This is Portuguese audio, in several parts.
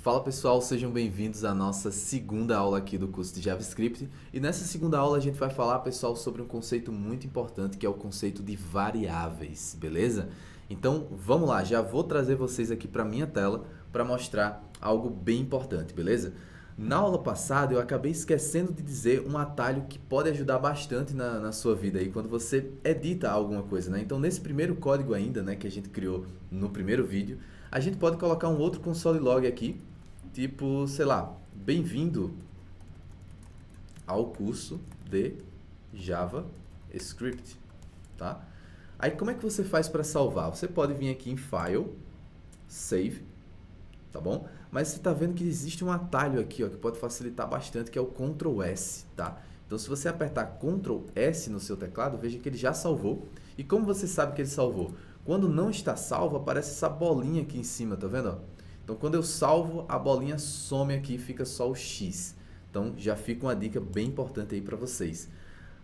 Fala pessoal, sejam bem-vindos à nossa segunda aula aqui do curso de JavaScript. E nessa segunda aula a gente vai falar, pessoal, sobre um conceito muito importante que é o conceito de variáveis, beleza? Então vamos lá, já vou trazer vocês aqui para a minha tela para mostrar algo bem importante, beleza? Na aula passada eu acabei esquecendo de dizer um atalho que pode ajudar bastante na sua vida aí quando você edita alguma coisa, né? Então nesse primeiro código ainda, né, que a gente criou no primeiro vídeo, a gente pode colocar um outro console log aqui, tipo, sei lá, bem-vindo ao curso de JavaScript, tá? Aí como é que você faz para salvar? Você pode vir aqui em File, Save, tá bom? Mas você está vendo que existe um atalho aqui, ó, que pode facilitar bastante, que é o Ctrl S, tá? Então se você apertar Ctrl S no seu teclado, veja que ele já salvou. E como você sabe que ele salvou? Quando não está salvo, aparece essa bolinha aqui em cima, tá vendo? Ó? Então quando eu salvo, a bolinha some aqui e fica só o X. Então já fica uma dica bem importante aí para vocês.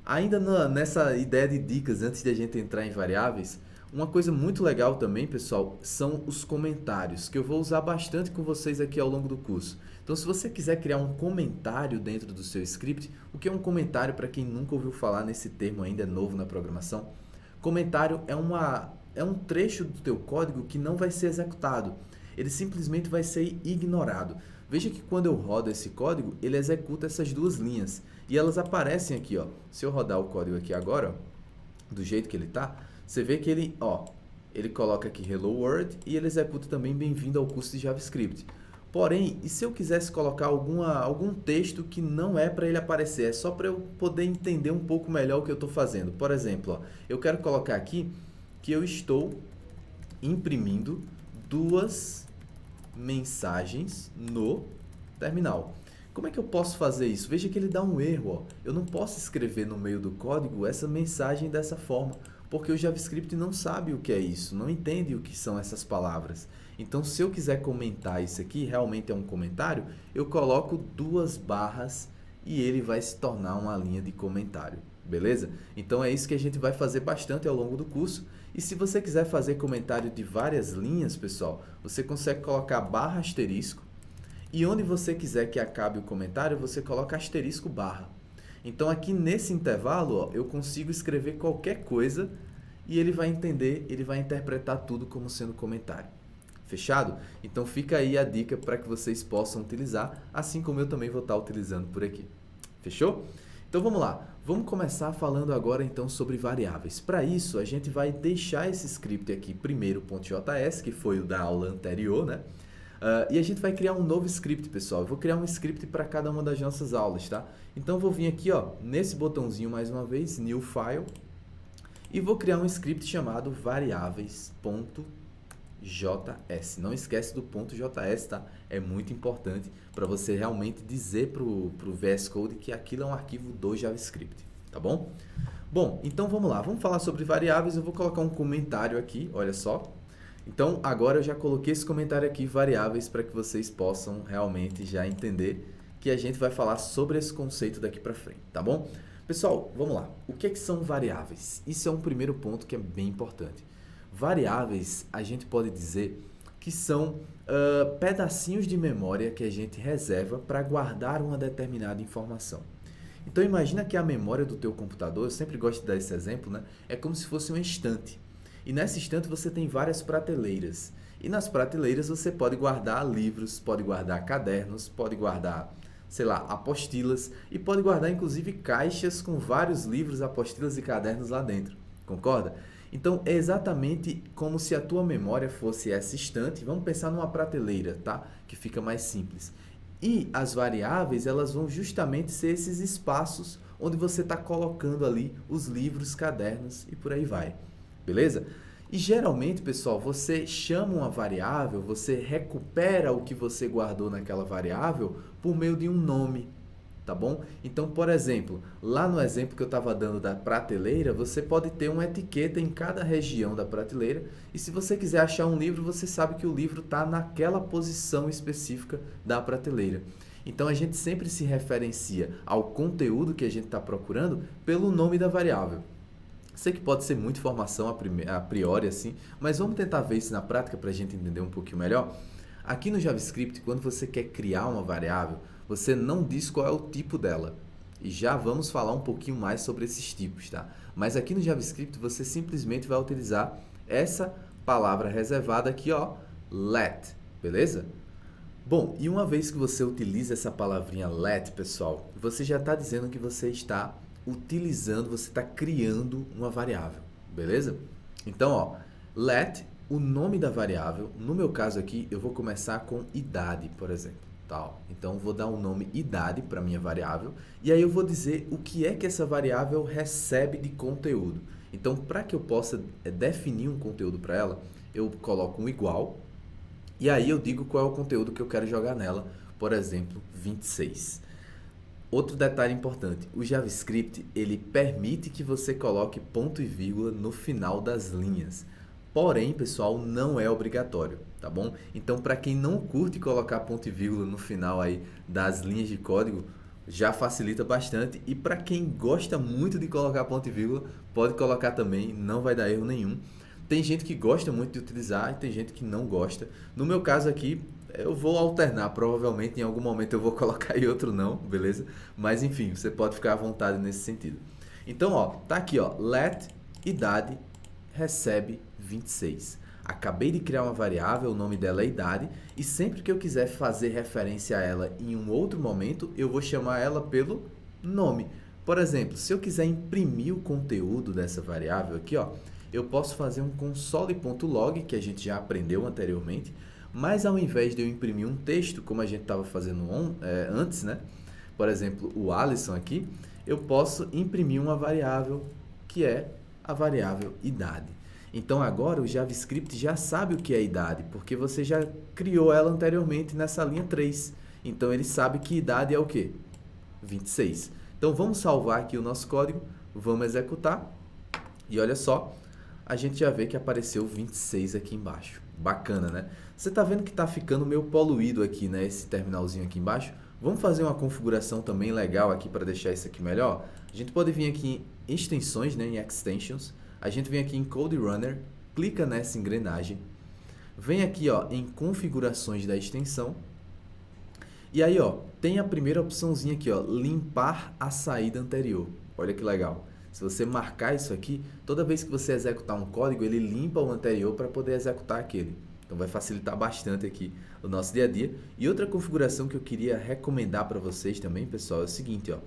Ainda nessa ideia de dicas, antes de a gente entrar em variáveis, uma coisa muito legal também, pessoal, são os comentários, que eu vou usar bastante com vocês aqui ao longo do curso. Então, se você quiser criar um comentário dentro do seu script, o que é um comentário para quem nunca ouviu falar nesse termo ainda é novo na programação? Comentário é um trecho do teu código que não vai ser executado, ele simplesmente vai ser ignorado. Veja que quando eu rodo esse código, ele executa essas duas linhas e elas aparecem aqui, ó. Se eu rodar o código aqui agora, ó, do jeito que ele está, você vê que ele, ó, ele coloca aqui Hello World e ele executa também bem-vindo ao curso de JavaScript. Porém, e se eu quisesse colocar algum texto que não é para ele aparecer, é só para eu poder entender um pouco melhor o que eu estou fazendo. Por exemplo, ó, eu quero colocar aqui que eu estou imprimindo duas mensagens no terminal. Como é que eu posso fazer isso? Veja que ele dá um erro, ó. Eu não posso escrever no meio do código essa mensagem dessa forma, porque o JavaScript não sabe o que é isso, não entende o que são essas palavras. Então, se eu quiser comentar isso aqui, realmente é um comentário, eu coloco duas barras e ele vai se tornar uma linha de comentário, beleza? Então, é isso que a gente vai fazer bastante ao longo do curso. E se você quiser fazer comentário de várias linhas, pessoal, você consegue colocar barra asterisco e onde você quiser que acabe o comentário, você coloca asterisco barra. Então aqui nesse intervalo, ó, eu consigo escrever qualquer coisa e ele vai entender, ele vai interpretar tudo como sendo comentário. Fechado? Então fica aí a dica para que vocês possam utilizar, assim como eu também vou estar utilizando por aqui. Fechou? Então vamos lá, vamos começar falando agora então sobre variáveis. Para isso, a gente vai deixar esse script aqui primeiro.js, que foi o da aula anterior, né? E a gente vai criar um novo script, pessoal. Eu vou criar um script para cada uma das nossas aulas, tá? Então eu vou vir aqui, ó, nesse botãozinho mais uma vez, New File, e vou criar um script chamado variáveis.js. Não esquece do .js, tá? É muito importante para você realmente dizer para o VS Code que aquilo é um arquivo do JavaScript, tá bom? Bom, então vamos lá. Vamos falar sobre variáveis. Eu vou colocar um comentário aqui, olha só. Então, agora eu já coloquei esse comentário aqui, variáveis, para que vocês possam realmente já entender que a gente vai falar sobre esse conceito daqui para frente, tá bom? Pessoal, vamos lá. O que é que são variáveis? Isso é um primeiro ponto que é bem importante. Variáveis, a gente pode dizer que são pedacinhos de memória que a gente reserva para guardar uma determinada informação. Então, imagina que a memória do teu computador, eu sempre gosto de dar esse exemplo, né? É como se fosse uma estante. E nessa estante você tem várias prateleiras. E nas prateleiras você pode guardar livros, pode guardar cadernos, pode guardar, sei lá, apostilas e pode guardar inclusive caixas com vários livros, apostilas e cadernos lá dentro. Concorda? Então é exatamente como se a tua memória fosse essa estante. Vamos pensar numa prateleira, tá? Que fica mais simples. E as variáveis, elas vão justamente ser esses espaços onde você está colocando ali os livros, cadernos e por aí vai. Beleza? E geralmente, pessoal, você chama uma variável, você recupera o que você guardou naquela variável por meio de um nome, tá bom? Então, por exemplo, lá no exemplo que eu estava dando da prateleira, você pode ter uma etiqueta em cada região da prateleira e se você quiser achar um livro, você sabe que o livro está naquela posição específica da prateleira. Então, a gente sempre se referencia ao conteúdo que a gente está procurando pelo nome da variável. Sei que pode ser muita informação a priori assim, mas vamos tentar ver isso na prática para a gente entender um pouquinho melhor. Aqui no JavaScript, quando você quer criar uma variável, você não diz qual é o tipo dela. E já vamos falar um pouquinho mais sobre esses tipos, tá? Mas aqui no JavaScript, você simplesmente vai utilizar essa palavra reservada aqui, ó, let, beleza? Bom, e uma vez que você utiliza essa palavrinha let, pessoal, você já está dizendo que você está utilizando, você está criando uma variável, beleza? Então, ó, let, o nome da variável, no meu caso aqui, eu vou começar com idade, por exemplo. Tá? Então, vou dar um nome idade para minha variável, e aí eu vou dizer o que é que essa variável recebe de conteúdo. Então, para que eu possa definir um conteúdo para ela, eu coloco um igual, e aí eu digo qual é o conteúdo que eu quero jogar nela, por exemplo, 26. Outro detalhe importante, o JavaScript ele permite que você coloque ponto e vírgula no final das linhas. Porém, pessoal, não é obrigatório, tá bom? Então, para quem não curte colocar ponto e vírgula no final aí das linhas de código, já facilita bastante. E para quem gosta muito de colocar ponto e vírgula, pode colocar também, não vai dar erro nenhum. Tem gente que gosta muito de utilizar e tem gente que não gosta. No meu caso aqui, eu vou alternar, provavelmente em algum momento eu vou colocar e outro não, beleza? Mas enfim, você pode ficar à vontade nesse sentido. Então, ó, tá aqui, ó, let idade recebe 26. Acabei de criar uma variável, o nome dela é idade, e sempre que eu quiser fazer referência a ela em um outro momento, eu vou chamar ela pelo nome. Por exemplo, se eu quiser imprimir o conteúdo dessa variável aqui, ó, eu posso fazer um console.log, que a gente já aprendeu anteriormente, mas ao invés de eu imprimir um texto, como a gente estava fazendo antes, né? Por exemplo, o Alisson aqui, eu posso imprimir uma variável que é a variável idade. Então agora o JavaScript já sabe o que é idade, porque você já criou ela anteriormente nessa linha 3. Então ele sabe que idade é o quê? 26. Então vamos salvar aqui o nosso código, vamos executar e olha só, a gente já vê que apareceu 26 aqui embaixo. Bacana, né? Você está vendo que está ficando meio poluído aqui, né? Esse terminalzinho aqui embaixo. Vamos fazer uma configuração também legal aqui para deixar isso aqui melhor? A gente pode vir aqui em extensões, né? Em extensions. A gente vem aqui em Code Runner, clica nessa engrenagem. Vem aqui, ó, em configurações da extensão. E aí, ó, tem a primeira opçãozinha aqui, ó, limpar a saída anterior. Olha que legal. Se você marcar isso aqui, toda vez que você executar um código, ele limpa o anterior para poder executar aquele. Então vai facilitar bastante aqui o nosso dia a dia. E outra configuração que eu queria recomendar para vocês também, pessoal, é o seguinte, ó,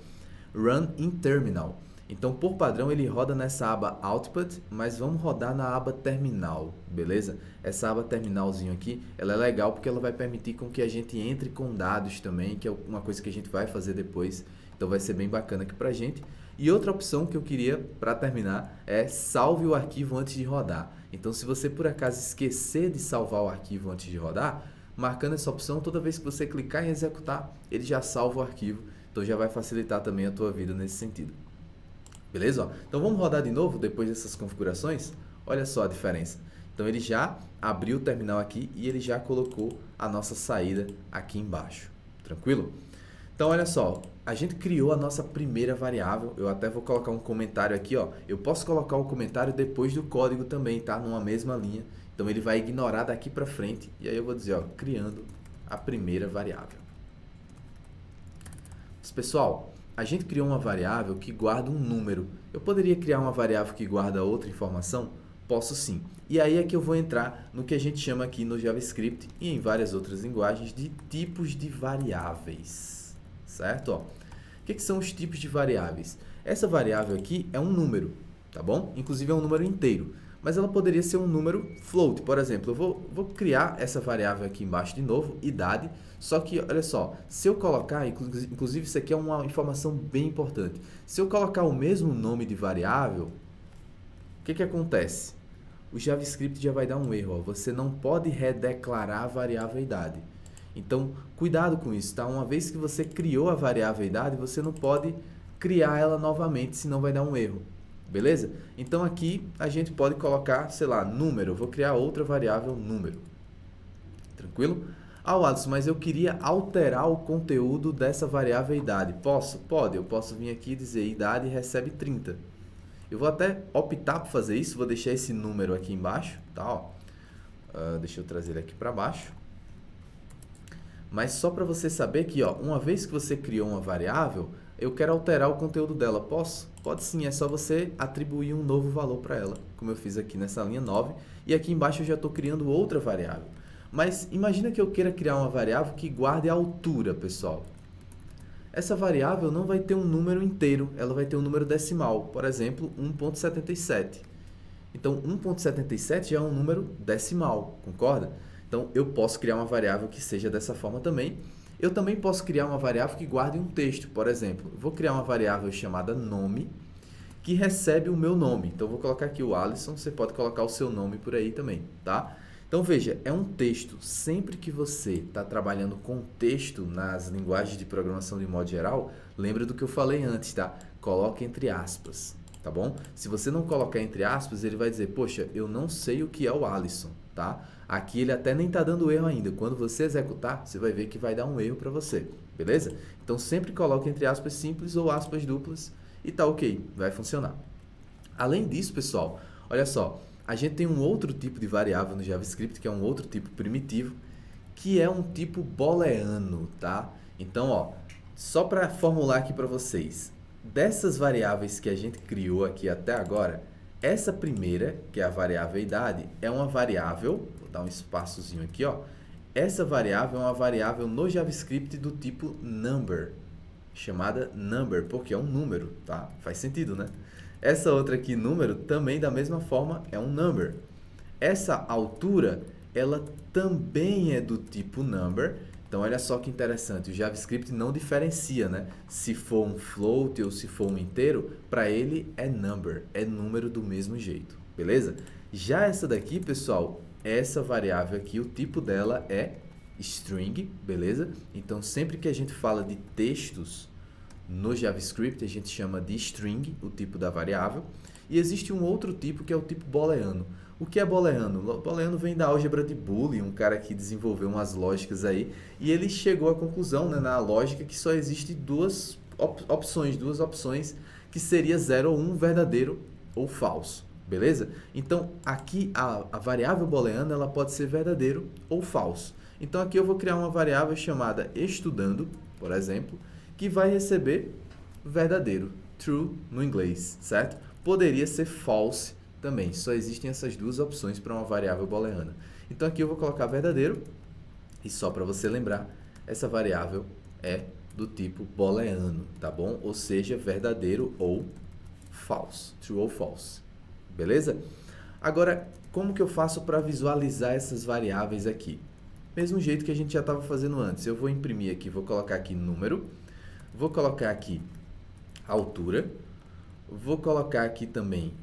Run in Terminal. Então, por padrão, ele roda nessa aba Output, mas vamos rodar na aba Terminal, beleza? Essa aba Terminalzinho aqui, ela é legal porque ela vai permitir com que a gente entre com dados também, que é uma coisa que a gente vai fazer depois. Então, vai ser bem bacana aqui pra gente. E outra opção que eu queria, para terminar, é salve o arquivo antes de rodar. Então, se você por acaso esquecer de salvar o arquivo antes de rodar, marcando essa opção, toda vez que você clicar em executar, ele já salva o arquivo. Então, já vai facilitar também a tua vida nesse sentido. Beleza? Ó, então, vamos rodar de novo depois dessas configurações? Olha só a diferença. Então, ele já abriu o terminal aqui e ele já colocou a nossa saída aqui embaixo. Tranquilo? Então, olha só, a gente criou a nossa primeira variável. Eu até vou colocar um comentário aqui, ó. Eu posso colocar o comentário depois do código também, tá? Numa mesma linha. Então, ele vai ignorar daqui para frente. E aí eu vou dizer, ó, criando a primeira variável. Mas, pessoal, a gente criou uma variável que guarda um número. Eu poderia criar uma variável que guarda outra informação? Posso sim. E aí é que eu vou entrar no que a gente chama aqui no JavaScript e em várias outras linguagens de tipos de variáveis. Certo? Ó, o que são os tipos de variáveis? Essa variável aqui é um número, tá bom? Inclusive é um número inteiro, mas ela poderia ser um número float. Por exemplo, eu vou criar essa variável aqui embaixo de novo, idade, só que, olha só, se eu colocar, inclusive isso aqui é uma informação bem importante, se eu colocar o mesmo nome de variável, o que acontece? O JavaScript já vai dar um erro, ó. Você não pode redeclarar a variável idade. Então, cuidado com isso, tá? Uma vez que você criou a variável idade, você não pode criar ela novamente, senão vai dar um erro. Beleza? Então, aqui a gente pode colocar, sei lá, número. Eu vou criar outra variável número. Tranquilo? Ah, Alisson, mas eu queria alterar o conteúdo dessa variável idade. Posso? Pode. Eu posso vir aqui e dizer idade recebe 30. Eu vou até optar por fazer isso. Vou deixar esse número aqui embaixo, tá? Ó. Deixa eu trazer ele aqui para baixo. Mas só para você saber que, ó, uma vez que você criou uma variável, eu quero alterar o conteúdo dela. Posso? Pode sim, é só você atribuir um novo valor para ela, como eu fiz aqui nessa linha 9. E aqui embaixo eu já estou criando outra variável. Mas imagina que eu queira criar uma variável que guarde a altura, pessoal. Essa variável não vai ter um número inteiro, ela vai ter um número decimal, por exemplo, 1.77. Então, 1.77 já é um número decimal, concorda? Então, eu posso criar uma variável que seja dessa forma também. Eu também posso criar uma variável que guarde um texto, por exemplo. Eu vou criar uma variável chamada nome, que recebe o meu nome. Então, eu vou colocar aqui o Alisson, você pode colocar o seu nome por aí também, tá? Então, veja, é um texto. Sempre que você está trabalhando com texto nas linguagens de programação de modo geral, lembra do que eu falei antes, tá? Coloque entre aspas, tá bom? Se você não colocar entre aspas, ele vai dizer, poxa, eu não sei o que é o Alisson, tá? Aqui ele até nem está dando erro ainda. Quando você executar, você vai ver que vai dar um erro para você, beleza? Então, sempre coloque entre aspas simples ou aspas duplas e tá ok, vai funcionar. Além disso, pessoal, olha só, a gente tem um outro tipo de variável no JavaScript, que é um outro tipo primitivo, que é um tipo booleano, tá? Então, ó, só para formular aqui para vocês, dessas variáveis que a gente criou aqui até agora, essa primeira, que é a variável idade, é uma variável, vou dar um espaçozinho aqui, ó. Essa variável é uma variável no JavaScript do tipo number, chamada number, porque é um número, tá? Faz sentido, né? Essa outra aqui, número, também da mesma forma é um number. Essa altura, ela também é do tipo number. Então, olha só que interessante, o JavaScript não diferencia, né? Se for um float ou se for um inteiro, para ele é number, é número do mesmo jeito, beleza? Já essa daqui, pessoal, essa variável aqui, o tipo dela é string, beleza? Então, sempre que a gente fala de textos no JavaScript, a gente chama de string, o tipo da variável. E existe um outro tipo que é o tipo booleano. O que é booleano? Booleano vem da álgebra de Boolean, um cara que desenvolveu umas lógicas aí, e ele chegou à conclusão, né, na lógica, que só existe duas opções, que seria 0 ou 1, verdadeiro ou falso, beleza? Então, aqui a variável booleana, ela pode ser verdadeiro ou falso. Então, aqui eu vou criar uma variável chamada estudando, por exemplo, que vai receber verdadeiro, true no inglês, certo? Poderia ser false também, só existem essas duas opções para uma variável booleana. Então aqui eu vou colocar verdadeiro, e só para você lembrar, essa variável é do tipo booleano, tá bom? Ou seja, verdadeiro ou false, true ou false, beleza? Agora, como que eu faço para visualizar essas variáveis aqui? Mesmo jeito que a gente já estava fazendo antes, eu vou imprimir aqui, vou colocar aqui número, vou colocar aqui altura, vou colocar aqui também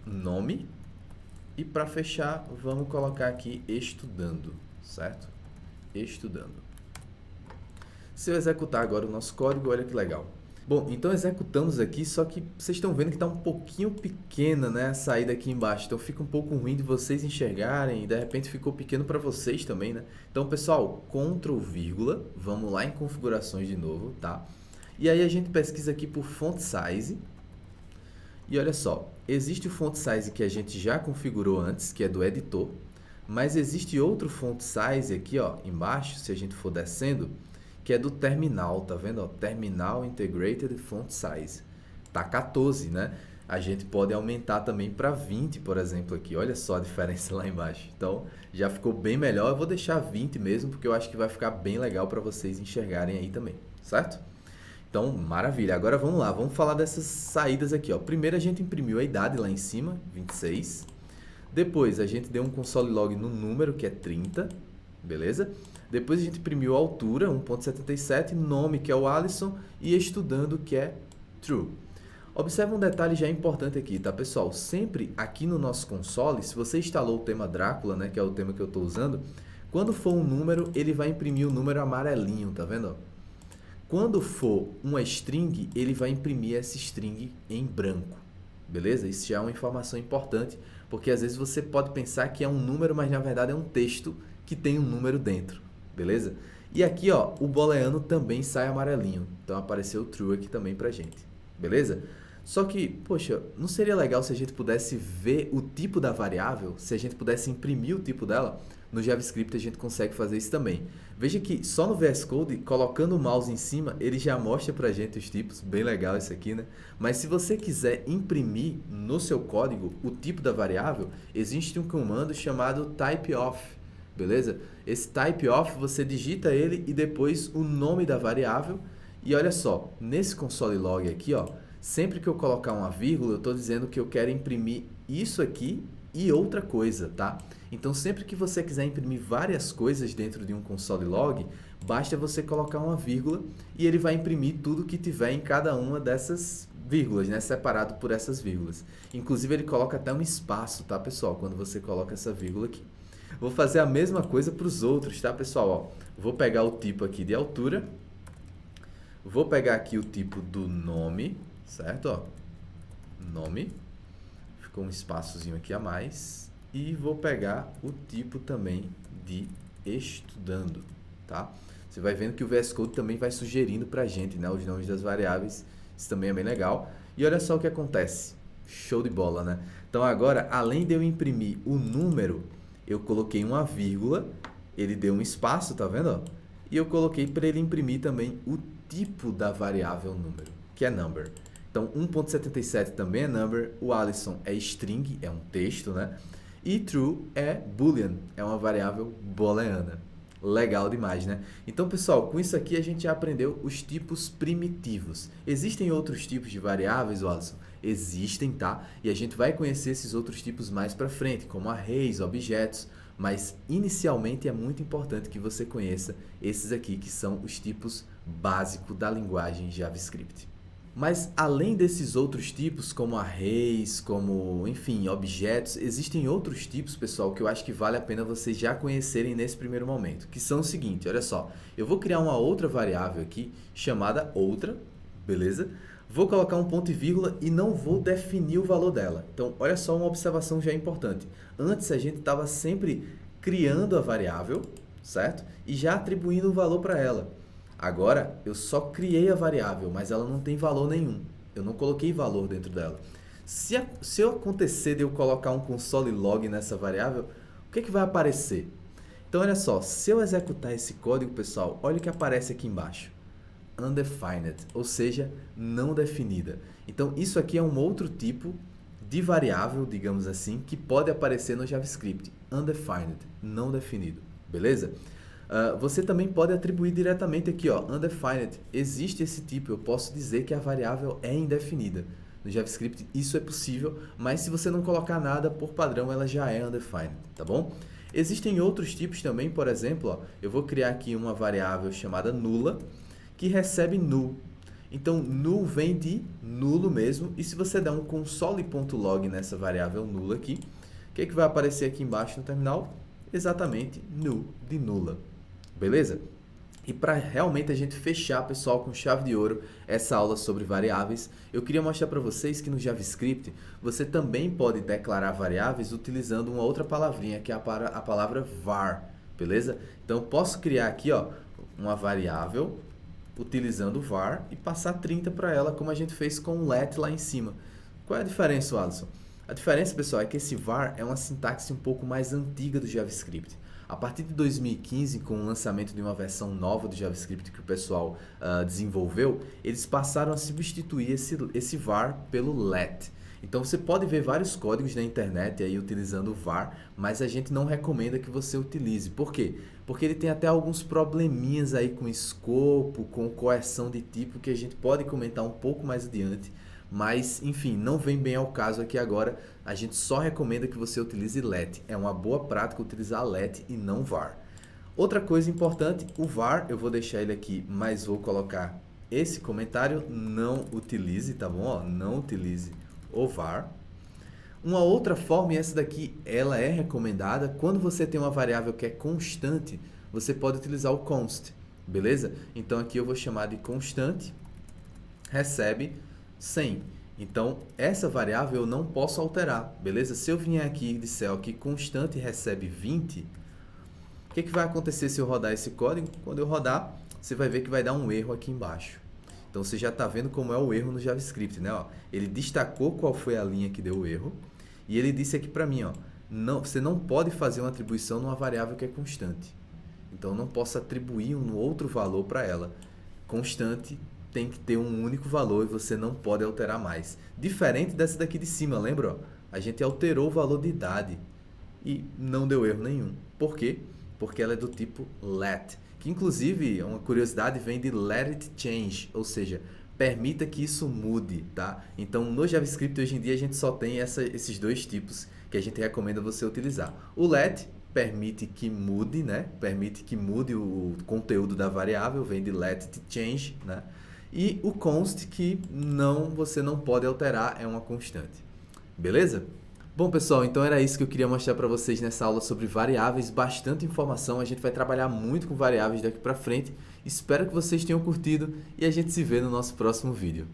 nome e para fechar vamos colocar aqui estudando, certo? Estudando. Se eu executar agora o nosso código, olha que legal. Bom, então executamos aqui, só que vocês estão vendo que está um pouquinho pequena, né, a saída aqui embaixo. Então fica um pouco ruim de vocês enxergarem e de repente ficou pequeno para vocês também, né? Então, pessoal, Ctrl, vírgula, vamos lá em configurações de novo, tá? E aí a gente pesquisa aqui por font size. E olha só, existe o font size que a gente já configurou antes, que é do editor, mas existe outro font size aqui, ó, embaixo, se a gente for descendo, que é do terminal, tá vendo? Ó, Terminal Integrated Font Size. Tá 14, né? A gente pode aumentar também para 20, por exemplo, aqui. Olha só a diferença lá embaixo. Então, já ficou bem melhor. Eu vou deixar 20 mesmo, porque eu acho que vai ficar bem legal para vocês enxergarem aí também, certo? Então, maravilha. Agora vamos lá, vamos falar dessas saídas aqui, ó. Primeiro a gente imprimiu a idade lá em cima, 26. Depois a gente deu um console log no número, que é 30, beleza? Depois a gente imprimiu a altura, 1.77, nome, que é o Alisson, e estudando, que é true. Observe um detalhe já importante aqui, tá, pessoal? Sempre aqui no nosso console, se você instalou o tema Drácula, né, que é o tema que eu estou usando, quando for um número, ele vai imprimir o número amarelinho, tá vendo? Quando for uma string, ele vai imprimir essa string em branco, beleza? Isso já é uma informação importante, porque às vezes você pode pensar que é um número, mas na verdade é um texto que tem um número dentro, beleza? E aqui, ó, o booleano também sai amarelinho, então apareceu o true aqui também pra gente, beleza? Só que, poxa, não seria legal se a gente pudesse ver o tipo da variável, se a gente pudesse imprimir o tipo dela? No JavaScript a gente consegue fazer isso também. Veja que só no VS Code, colocando o mouse em cima, ele já mostra pra gente os tipos, bem legal isso aqui, né? Mas se você quiser imprimir no seu código o tipo da variável, existe um comando chamado typeof, beleza? Esse typeof, você digita ele e depois o nome da variável. E olha só, nesse console log aqui, ó, sempre que eu colocar uma vírgula, eu estou dizendo que eu quero imprimir isso aqui e outra coisa, tá? Então, sempre que você quiser imprimir várias coisas dentro de um console log, basta você colocar uma vírgula e ele vai imprimir tudo que tiver em cada uma dessas vírgulas, né? Separado por essas vírgulas. Inclusive, ele coloca até um espaço, tá, pessoal? Quando você coloca essa vírgula aqui. Vou fazer a mesma coisa para os outros, tá, pessoal? Ó, vou pegar o tipo aqui de altura, vou pegar aqui o tipo do nome, certo? Ó, nome, ficou um espaçozinho aqui a mais, e vou pegar o tipo também de estudando, tá? Você vai vendo que o VS Code também vai sugerindo pra gente, né, os nomes das variáveis, isso também é bem legal. E olha só o que acontece, show de bola, né? Então agora, além de eu imprimir o número, eu coloquei uma vírgula, ele deu um espaço, tá vendo? Ó? E eu coloquei para ele imprimir também o tipo da variável número, que é number. Então, 1.77 também é number, o Alisson é string, é um texto, né? E true é boolean, é uma variável booleana. Legal demais, né? Então, pessoal, com isso aqui a gente já aprendeu os tipos primitivos. Existem outros tipos de variáveis, Alisson? Existem, tá? E a gente vai conhecer esses outros tipos mais para frente, como arrays, objetos, mas inicialmente é muito importante que você conheça esses aqui, que são os tipos básicos da linguagem JavaScript. Mas além desses outros tipos, como arrays, como, enfim, objetos, existem outros tipos, pessoal, que eu acho que vale a pena vocês já conhecerem nesse primeiro momento, que são o seguinte, olha só, eu vou criar uma outra variável aqui, chamada outra, beleza? Vou colocar um ponto e vírgula e não vou definir o valor dela. Então, olha só uma observação já importante. Antes a gente estava sempre criando a variável, certo? E já atribuindo um valor para ela. Agora, eu só criei a variável, mas ela não tem valor nenhum. Eu não coloquei valor dentro dela. Se acontecer de eu colocar um console log nessa variável, o que vai aparecer? Então, olha só, se eu executar esse código, pessoal, olha o que aparece aqui embaixo. Undefined, ou seja, não definida. Então, isso aqui é um outro tipo de variável, digamos assim, que pode aparecer no JavaScript. Undefined, não definido, beleza? Você também pode atribuir diretamente aqui, ó, undefined. Existe esse tipo, eu posso dizer que a variável é indefinida. No JavaScript isso é possível, mas se você não colocar nada, por padrão ela já é undefined, tá bom? Existem outros tipos também, por exemplo, ó, eu vou criar aqui uma variável chamada nula, que recebe null. Então, null vem de nulo mesmo, e se você der um console.log nessa variável nula aqui, o que vai aparecer aqui embaixo no terminal? Exatamente null, de nula. Beleza? E para realmente a gente fechar, pessoal, com chave de ouro essa aula sobre variáveis, eu queria mostrar para vocês que no JavaScript você também pode declarar variáveis utilizando uma outra palavrinha, que é a palavra var, beleza? Então, eu posso criar aqui, ó, uma variável utilizando var e passar 30 para ela, como a gente fez com o let lá em cima. Qual é a diferença, Alisson? A diferença, pessoal, é que esse var é uma sintaxe um pouco mais antiga do JavaScript. A partir de 2015, com o lançamento de uma versão nova do JavaScript que o pessoal desenvolveu, eles passaram a substituir esse var pelo let. Então você pode ver vários códigos na internet aí utilizando o var, mas a gente não recomenda que você utilize. Por quê? Porque ele tem até alguns probleminhas aí com escopo, com coerção de tipo, que a gente pode comentar um pouco mais adiante. Mas, enfim, não vem bem ao caso aqui agora. A gente só recomenda que você utilize let. É uma boa prática utilizar let e não var. Outra coisa importante, o var, eu vou deixar ele aqui, mas vou colocar esse comentário, não utilize, tá bom? Ó, não utilize o var. Uma outra forma, e essa daqui ela é recomendada, quando você tem uma variável que é constante, você pode utilizar o const, beleza? Então aqui eu vou chamar de constante, recebe 100. Então, essa variável eu não posso alterar, beleza? Se eu vier aqui e disser que constante recebe 20, o que vai acontecer se eu rodar esse código? Quando eu rodar, você vai ver que vai dar um erro aqui embaixo. Então você já está vendo como é o erro no JavaScript, né? Ó, ele destacou qual foi a linha que deu o erro e ele disse aqui para mim, ó, não, você não pode fazer uma atribuição numa variável que é constante. Então eu não posso atribuir um outro valor para ela. Constante tem que ter um único valor e você não pode alterar mais. Diferente dessa daqui de cima, lembra? Ó? A gente alterou o valor de idade e não deu erro nenhum. Por quê? Porque ela é do tipo let, que inclusive, uma curiosidade, vem de let it change, ou seja, permita que isso mude, tá? Então, no JavaScript, hoje em dia, a gente só tem esses dois tipos que a gente recomenda você utilizar. O let permite que mude, né? Permite que mude o conteúdo da variável, vem de let it change, né? E o const, que você não pode alterar, é uma constante. Beleza? Bom, pessoal, então era isso que eu queria mostrar para vocês nessa aula sobre variáveis. Bastante informação, a gente vai trabalhar muito com variáveis daqui para frente. Espero que vocês tenham curtido e a gente se vê no nosso próximo vídeo.